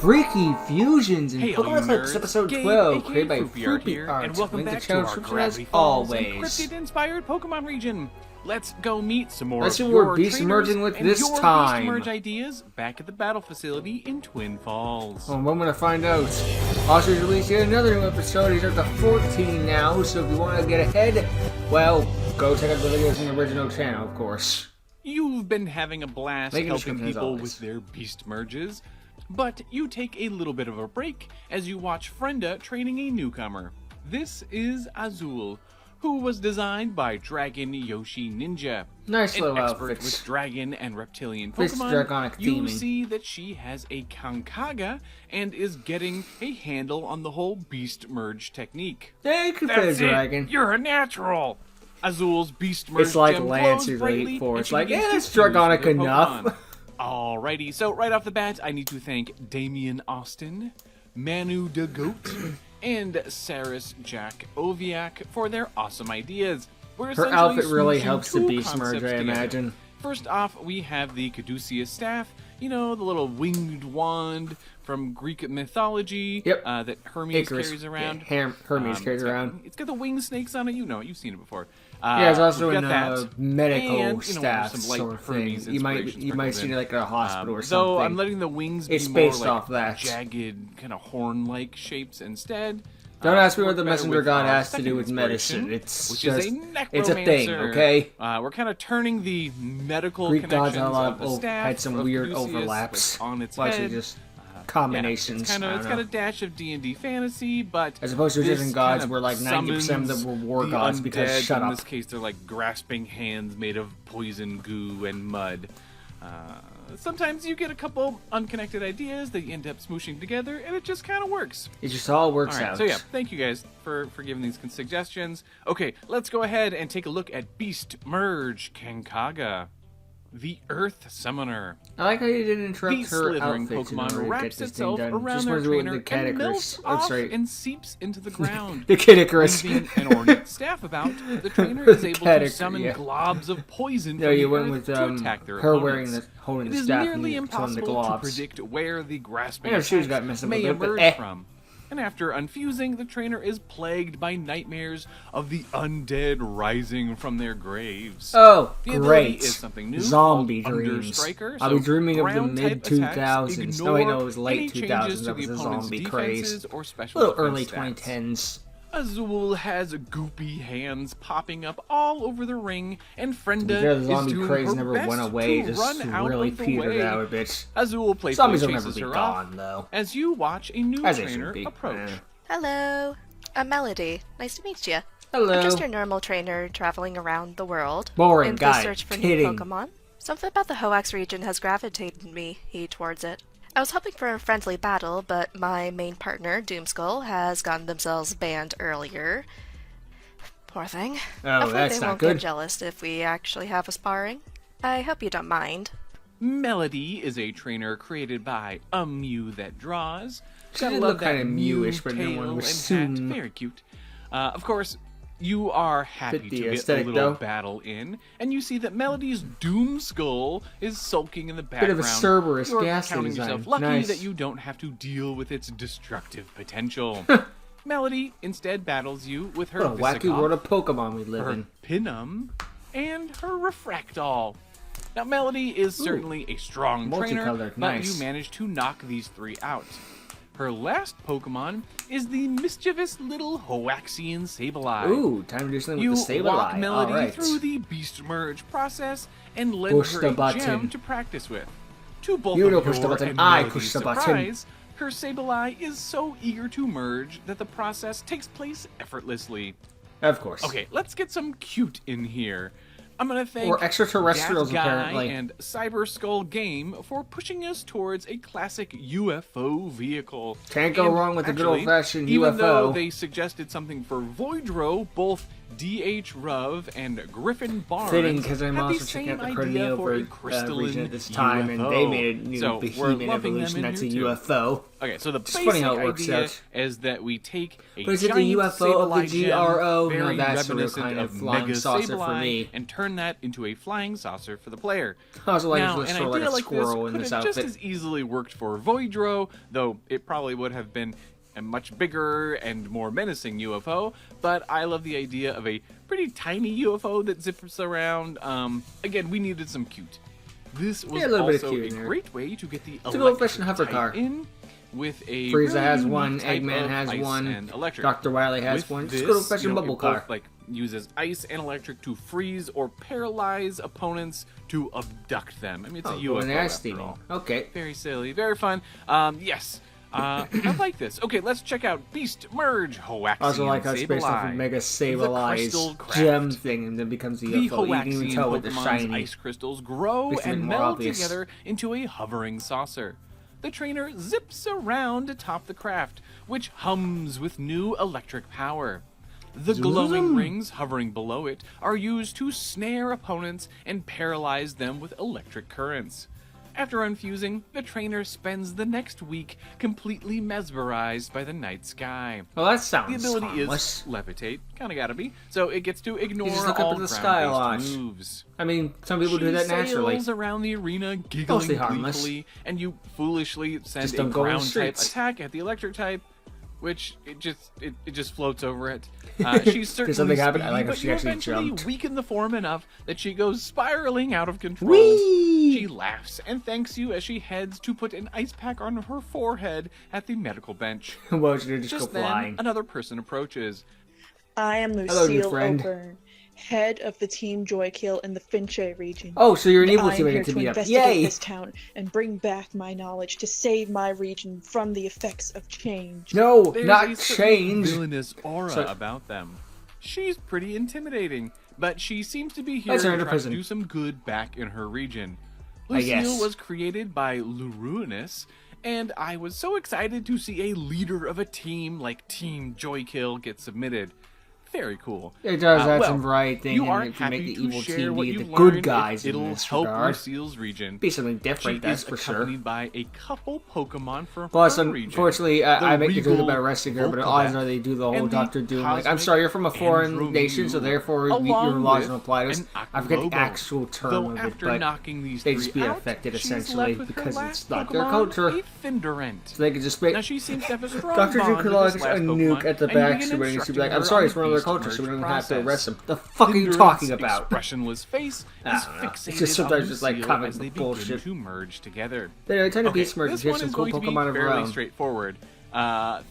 Freaky Fusions in Hey, all Pokemon you Eclipse nerds. episode Gabe, 12, aka created by Fruity Art Fruity here, Art. and welcome Link back the to our description as Gravity Falls always. encrypted-inspired Pokemon region. Let's go meet some more Let's see of what we're your beast trainers merging with and this your time. beast merge ideas back at the battle facility in Twin Falls. Well, I'm going to find out. Also, released yet another new episode. He's up to 14 now, so if you want to get ahead, well, go check out the videos in the original channel, of course. You've been having a blast Link in the helping description as people always. with their beast merges, but you take a little bit of a break as you watch Frenda training a newcomer. This is Azul, who was designed by Dragon Yoshi Ninja. Nice An little expert outfits. with dragon and reptilian Fits Pokemon, draconic you theming. see that she has a Kankaga and is getting a handle on the whole beast merge technique. Yeah, you can play a That's dragon. it. You're a natural. Azul's beast merge It's like gem Lance glows is brightly, Elite Four. and It's she like, begins yeah, to that's fuse draconic with her enough. Pokemon. Alrighty, so right off the bat, I need to thank Damian Austin, Manu the Goat, and Saris Jack Oviak for their awesome ideas. We're Her essentially outfit really smooshing helps the two beast merge, concepts I together. imagine. First off, we have the Caduceus staff, you know, the little winged wand from Greek mythology. Yep. That Hermes Icarus. carries around. Yeah, Hermes carries around. It's got the wing snakes on it. You know it. You've seen it before. Yeah, it's also we've in got that. medical And, staff some light sort of thing. Hermes You might inspiration see it sprinkled like at a hospital in. or something. Though I'm letting the wings be It's more based like off that. jagged, kind of horn-like shapes instead. Don't ask me what work the better messenger with god our has to do second with medicine. inspiration, It's which just is a it's a thing, necromancer. okay? We're kind of turning the medical Greek gods connections had a lot of the of staff had some of weird Caduceus, overlaps. like, on its Well, head. actually, just Yeah, combinations. it's I don't got a know. dash of D&D fantasy, but As opposed to this different gods kind of where like 90% of them were war the gods because undead, shut in up. this case, they're like grasping hands made of poison goo and mud. Sometimes you get a couple unconnected ideas that you end up smooshing together, and it just kind of works. It just all works All right, out. so yeah, thank you guys for giving these suggestions. Okay, let's go ahead and take a look at Beast Merge Kankaga, the Earth Summoner. I like how you didn't The interrupt her slithering outfits in Pokemon order to get wraps this thing itself done. around Just their wanted to do it with trainer the Cat and melts Icarus. Oh, off sorry. and seeps into the ground. The Kid Icarus. Leaving an ornate staff about, the trainer is able Cat to Icarus, summon yeah. globs of poison No, from you the went earth with to attack their her opponents. wearing the holding It the is staff nearly and throwing the impossible to globs. predict where the grasping Yeah, her shoes got attacks messed up a may bit, but emerge eh. from. And after unfusing, the trainer is plagued by nightmares of the undead rising from their graves. Oh, The ability great. is something new Zombie called dreams. Understriker, I'll so be dreaming of the ground-type mid-2000s. attacks No, I know it ignore was late any 2000s. changes to That the was a opponent's zombie defenses craze. or A special little early defense stats. 2010s. Azul has goopy hands popping up all over the ring, and Frenda The is zombie doing craze her never best went away. to Just run out really of the petered way. out a bit. Azul playfully Zombies will never chases be her gone, off though. as you watch a new As they should trainer be. approach. Yeah. Hello, I'm Melody. Nice to meet you. Hello. I'm just your normal trainer traveling around the world. Boring in guy. the search for Kidding. new Pokemon. Something about the Hoax region has gravitated me towards it. I was hoping for a friendly battle, but my main partner, Doomskull, has gotten themselves banned earlier. Poor thing. Oh, Hopefully that's they not won't good. get jealous if we actually have a sparring. I hope you don't mind. Melody is a trainer created by a Mew that draws. She Gotta did love look that kinda Mew-ish, but no tail one would and hat. assume. Very cute. Of course, you are happy Fit the to get a aesthetic, little though. battle in, and you see that Melody's Doomskull is sulking in the Bit background. of a Cerberus You're ghastly counting design. yourself lucky Nice. that you don't have to deal with its destructive potential. Melody instead battles you with her What a wacky Visigoth, world of Pokemon we live her in. Pinum, and her Refractol. Now, Melody is certainly a strong trainer, multicolored, but nice. you manage to knock these three out. Her last Pokemon is the mischievous little Hoaxian Sableye. Ooh, time to do something You with the walk Sableye. Melody Alright. through the Beast Merge process and lend Push her the a button. gem to practice with. To both You of don't push the your button, and I Melody's push the button. surprise, her Sableye is so eager to merge that the process takes place effortlessly. Of course. Okay, let's get some cute in here. I'm gonna thank Or extraterrestrials, Gas Guy apparently. and Cyber Skull Game for pushing us towards a classic UFO vehicle. Can't go And wrong with a good actually, old-fashioned even UFO. though they suggested something for Voidro, both DH Ruv and Griffin Barnes Fitting, because I'm had the also checking same out the idea for a Corneo crystalline region at this time, and they made a new so behemoth evolution that's a UFO. Okay, so the It's basic funny how it works idea out. is that we take a But is it the giant UFO of the Sableye gem, GRO? No, very that's a real reminiscent kind of of flying Mega saucer for Sableye, me. and turn that into a flying saucer for the player. I also like Now, to an sort of like idea a like squirrel this in could this have just outfit. as easily worked for Voidro, though it probably would have been a much bigger and more menacing UFO, but I love the idea of a pretty tiny UFO that zips around. Again, we needed some cute. This was Yeah, a little bit of also cute a in there. great way to get the It's a good old-fashioned electric hover car. type in with a Frieza really has unique one, type Eggman of has ice one, and electric. Dr. Wily has With one. It's a this, good old-fashioned bubble it car. both, like, uses ice and electric to freeze or paralyze opponents to abduct them. I mean, it's a UFO and ice after steaming. all. Okay. Very silly, very fun. Yes. I like this. Okay, let's check out Beast Merge Hoaxian I also like how it's based off of Sableye. Mega Crystal Sableye Craft. gem thing, and then becomes a The UFO. You can even Hoaxian tell with the Pokemon's shiny. ice crystals grow Makes it and more meld obvious. together into a hovering saucer. The trainer zips around atop the craft, which hums with new electric power. The glowing rings hovering below it are used to snare opponents and paralyze them with electric currents. After unfusing, the trainer spends the next week completely mesmerized by the night sky. Well, that The sounds ability harmless. is levitate, kinda gotta be, so it gets to ignore just look up all at the sky a lot. ground-based moves. I mean, some people do that naturally. She sails around the arena, giggling Mostly harmless. gleefully, and you foolishly send Just a don't go in the ground-type streets. attack at the electric type, which it just floats over it. She's certainly something happen? speedy, I like how but she you actually eventually jumped. weaken the form enough that she goes spiraling out of control. Whee! She laughs and thanks you as she heads to put an ice pack on her forehead at the medical bench. Well, she just go Just then, flying. another person approaches. I am Hello, new Lucille friend. O'Byrne, head of the Team Joykill in the Finche region. Oh, so you're an And evil I am teammate here to to meet up. investigate Yay! this town and bring back my knowledge to save my region from the effects of change. No, There's not a certain change. villainous aura So- about them. She's pretty intimidating, but she seems to be here Let's to send her to try to prison. do some good back in her region. I Lucille guess. was created by Luruinous, and I was so excited to see a leader of a team like Team Joykill get submitted. Very cool. It does add well, some variety thing you in are it to make happy the to evil share team what be you the learned good if guys in it'll this help regard. Lucille's region. Be something different, She that's is for sure. accompanied by a couple Pokemon from Plus, her region. unfortunately, The I make the joke Regal about arresting her, but Volcavet odds are they do the whole and the Doctor Doom. Like, I'm Cosmic sorry, you're from a foreign Andromeda, nation, so therefore your along laws with don't apply to us. an I forget the Akalobo. actual term Though of it, after but knocking these they three just be out, affected she's essentially left with her because last it's not their Pokemon, culture. a Findorant. So they could just make Now she seems to have a strong Dr. Doom bond could with launch this a last nuke Pokemon, at the and you back, begin so when she'd be like, instructing I'm her sorry, on it's one of their Beast culture, so we Merge don't even have to process. arrest them. The fuck are you talking about? Expressionless face I is don't know. fixated It's just sometimes on just like Lucille comic as they book begin bullshit. to merge together. They're trying to Okay, Beast Merge and this get one some is cool going to be Pokemon of her fairly own. straightforward.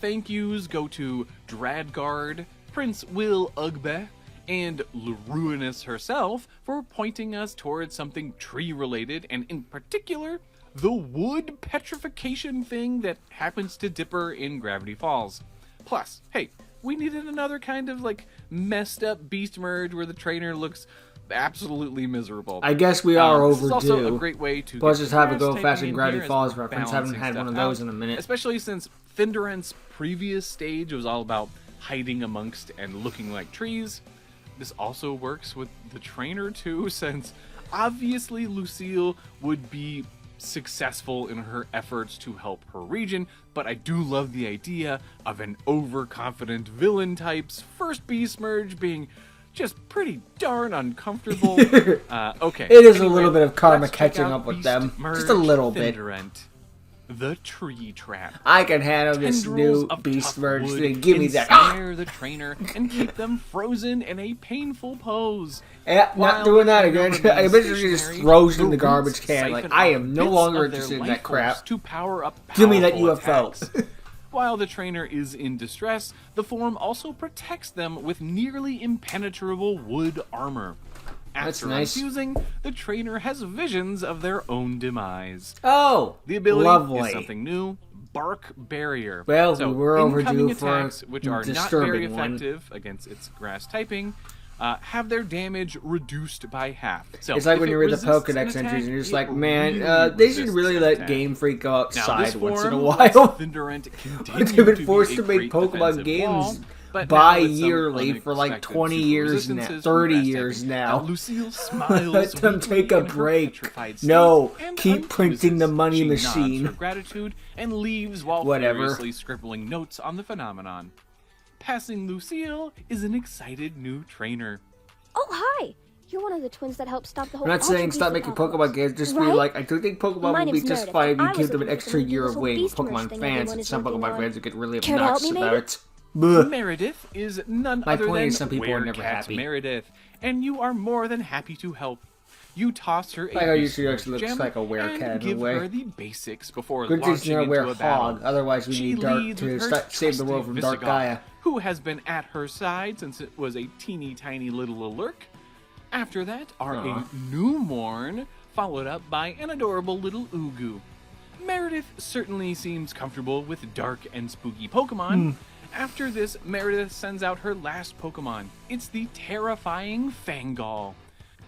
Thank yous go to Dradguard, Prince Will Ugbe, and Luruinous herself for pointing us towards something tree-related, and in particular, the wood petrification thing that happens to Dipper in Gravity Falls. Plus, hey, we needed another kind of, like, messed up Beast Merge where the trainer looks absolutely miserable. I guess we are This is also a overdue. great way to Plus, get just have a grass go typing fast and in Gravity here as Falls we're reference. Haven't balancing had one of stuff those out. in a minute. Especially since Findorant's previous stage was all about hiding amongst and looking like trees. This also works with the trainer too, since obviously Lucille would be successful in her efforts to help her region, but I do love the idea of an overconfident villain type's first Beast Merge being just pretty darn uncomfortable. Okay. It is a anyway, little bit of karma let's check catching out up with Beast them. Merge Just a little bit. Findorant. The Tree Trap. I can handle this Tendrils new of Beast tough Merge wood thing. Give me that. ensnare the trainer and keep them frozen in a painful pose. Yeah, While not doing that the again. trainer I remains bet you just stationary, throws it in the roots garbage can. Like, siphon I off am no bits longer of their interested in life that crap. force to power up Give me that powerful UFO. attacks. While the trainer is in distress, the form also protects them with nearly impenetrable wood armor. That's After nice. unfusing, the trainer has visions of their own demise. Oh, The ability lovely. is something new, Bark Barrier. Well, so we were incoming overdue for attacks, which are not very disturbing one. effective against its grass typing, have their damage reduced by half. So It's like if when it you read the resists an Pokedex entries attack, and you're just it like, man, really they should resists really an let attack. Game Freak go Now, outside this once in a form while. lets Findorant continue They've been to forced be to a make great Pokemon defensive games wall, But bi-yearly for like 20 years now, 30 years now. Lucille smiles. Let them weakly take a in her break. petrified state No, and keep printing the unfuses. money She machine. nods her gratitude and leaves while Whatever. furiously scribbling notes on the phenomenon. Passing Lucille is an excited new trainer. Oh, hi! You're one of the twins that helped stop the whole I'm not saying Ultra stop Beast making apocalypse, Pokemon games, just be right? like, I do think My Pokemon would be name's just Meredith, fine if and I you give was them an looking for extra someone to do year this of whole waiting with Beast Merge Pokemon thing fans, everyone and is some working Pokemon on. fans would get really Care to help obnoxious me, about maybe? it. Blech. Meredith is none My other point than is some people are never Werecat happy. Meredith, and you are more than happy to help. You toss her a Like how Beast she Merge actually looks gem like a werecat in and a give way. her the basics before Good thing she's launching not a into a battle. hog, otherwise we She need Dark leads with to her save the world trusty from Dark Visigoth, Gaia. who has been at her side since it was a teeny tiny little lurk. After that are a Newborn, followed up by an adorable little Ugu. Meredith certainly seems comfortable with dark and spooky Pokemon. After this, Meredith sends out her last Pokemon. It's the terrifying Fangol.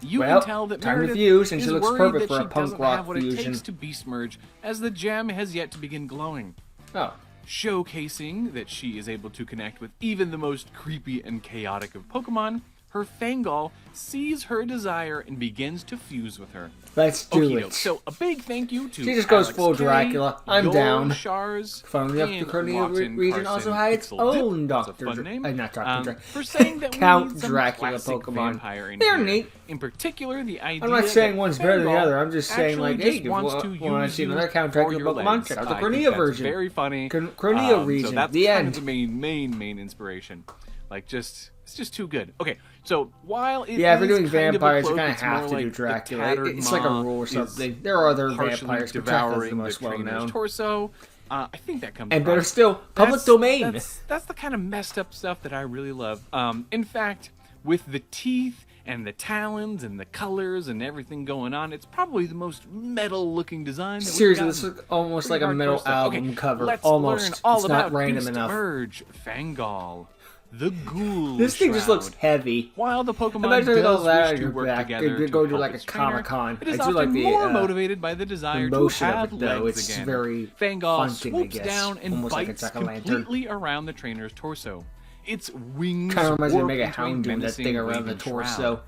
You Well, can tell that time to Meredith fuse, and is she looks worried perfect that for a she punk doesn't rock have what fusion. it takes to Beast Merge, as the gem has yet to begin glowing. Oh. Showcasing that she is able to connect with even the most creepy and chaotic of Pokemon, her Fangol sees her desire and begins to fuse with her. Let's do Okie it. doke. So a big thank you to She just goes Alex full K, Dracula. I'm Yor down. Shars, Funnily enough, the and Cornea Watson region Carson also had its Pixel Dip. own That's a Dr. fun name. Not Dr. Dre. For saying that we Count need some Dracula classic Pokemon. vampire in They're here. neat. In particular, the idea I'm not saying that one's better than the Fangol other. I'm just saying, like, actually hey, just if wants you to want to use see you another Count for Dracula your Pokemon, legs. check out the I think Cornea that's version. Very funny. Cornea So region. that's The kind end. of the main inspiration. Like, it's just too good. Okay, so while it Yeah, if you're is doing kind of a vampires, you cloak, kind of it's have more to do like the Dracula. tattered It's like a maw rule or is something. There are other partially vampires, but Dracula's the devouring most well trainer's known. torso. I think that comes And better across. still, public That's- domain. That's the kind of messed up stuff that I really love. In fact, with the teeth and the talons and the colors and everything going on, it's probably the most metal-looking design. That Seriously, we've this gotten. looks almost like Pretty a metal hardcore stuff. album Okay, cover. let's Almost. learn all It's not about random Beast enough. Merge, Fangol, the Ghoul This thing just Shroud. looks heavy. While the Pokemon Imagine all does that on wish to your work back. together It'd to go to help like a its trainer, Comic-Con. it is I do often like the more motivated by the desire to motion have of it, though. legs It's again. very Fangol haunting, I swoops guess. down and Almost like a bites jack-o'-lantern. completely around the trainer's torso. Its wings Kind of reminds me of warp Mega into a Hound doing that menacing thing around the waving shroud. torso.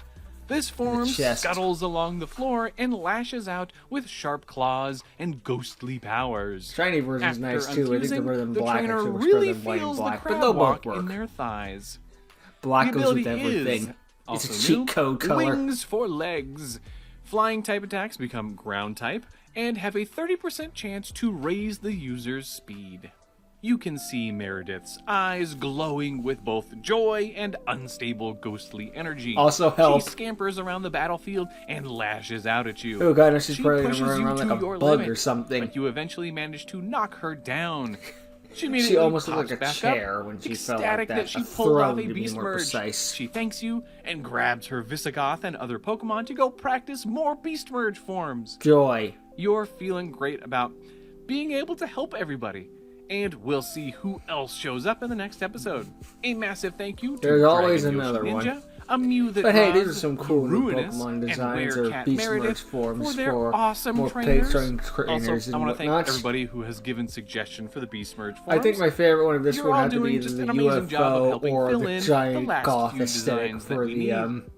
This form chest. scuttles along the floor and lashes out with sharp claws and ghostly powers. Shiny version's After nice too. I think the unfusing, red and the black trainer actually looks really better than white and feels the black, but crab they'll both walk in work. their thighs. Black The goes with ability everything. is It's also a cheat new, code color. Wings for legs. Flying type attacks become ground type and have a 30% chance to raise the user's speed. You can see Meredith's eyes glowing with both joy and unstable ghostly energy. Also help. She scampers around the battlefield and lashes out at you. Oh god, no, she's She probably gonna pushes run you around to like a your bug limit, or something. but you eventually manage to knock her down. She She almost looked like a back chair up, when she felt like ecstatic that. she A pulled off throne, a to be beast more merge. precise. She thanks you and grabs her Visigoth and other Pokemon to go practice more beast merge forms. Joy. You're feeling great about being able to help everybody. And we'll see who else shows up in the next episode. A massive thank you to There's always Dragon another Yoshi one. Ninja, a Mew that But hey, these draws are some cool new Ruinous, Pokemon and designs or Werecat Beast Merge Meredith forms for their for awesome more trainers. paid trainers Also, I and want to thank whatnot. everybody who has given suggestion for the Beast Merge forms. I think my favorite one of this You're would all have to be doing either just the an amazing job of UFO helping or fill the in giant last goth few aesthetic designs that for we the need.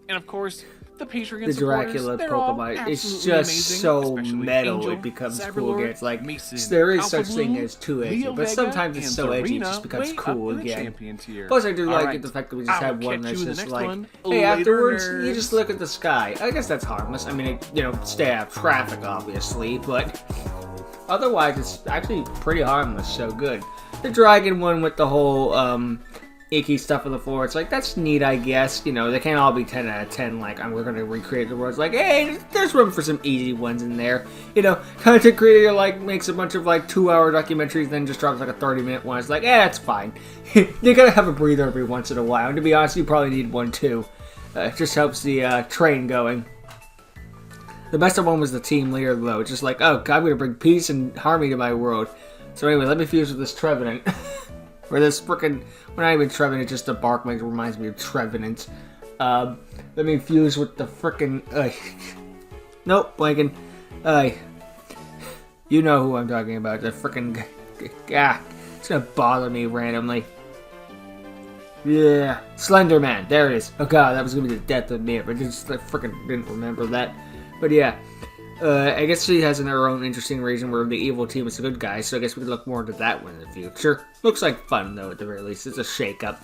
And of course, the Patreon the supporters, Dracula they're all Pokemon. It's absolutely just amazing, so especially metal Angel, it becomes Cyberlord, cool again. It's like Mason, there is Alpha such thing Blue, as too edgy, Leo but Vega, sometimes it's and so edgy it Zarina just becomes way cool up in the again. champion tier. Plus, I do All like right, it, the fact that we just I will have one catch that's you in the just next like, one. hey, Later, afterwards, you nerds. just look at the sky. I guess that's harmless. I mean, stay out of traffic, obviously, but otherwise, it's actually pretty harmless, so good. The dragon one with the whole, icky stuff on the floor, it's like, that's neat, I guess. They can't all be 10 out of 10, like, we're gonna recreate the world. It's like, hey, there's room for some easy ones in there. Content creator, like, makes a bunch of, like, 2-hour documentaries, then just drops, like, a 30-minute one. It's like, that's fine. You gotta have a breather every once in a while. And to be honest, you probably need one, too. It just helps the, train going. The best one was the team leader, though. It's just like, oh, God, I'm gonna bring peace and harmony to my world. So anyway, let me fuse with this Trevenant. Or this frickin'... Well, not even Trevenant, just the bark reminds me of Trevenant. Let me fuse with the frickin'... Nope, blanking. You know who I'm talking about. The frickin'... It's gonna bother me randomly. Yeah, Slender Man. There it is. Oh god, that was gonna be the death of me. I just freaking didn't remember that. But yeah, I guess she has her own interesting region where the evil team is the good guys. So I guess we can look more into that one in the future. Looks like fun though, at the very least. It's a shake-up.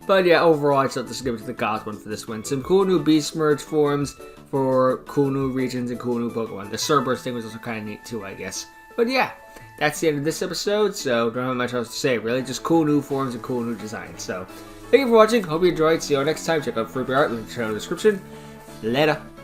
But yeah, overall, I thought this would give it to the Goth one for this one. Some cool new Beast Merge forms for cool new regions and cool new Pokemon. The Cerberus thing was also kind of neat too, I guess. But yeah, that's the end of this episode, so don't have much else to say, really. Just cool new forms and cool new designs. So, thank you for watching. Hope you enjoyed. See you all next time. Check out Fruity Art, link in the description. Later.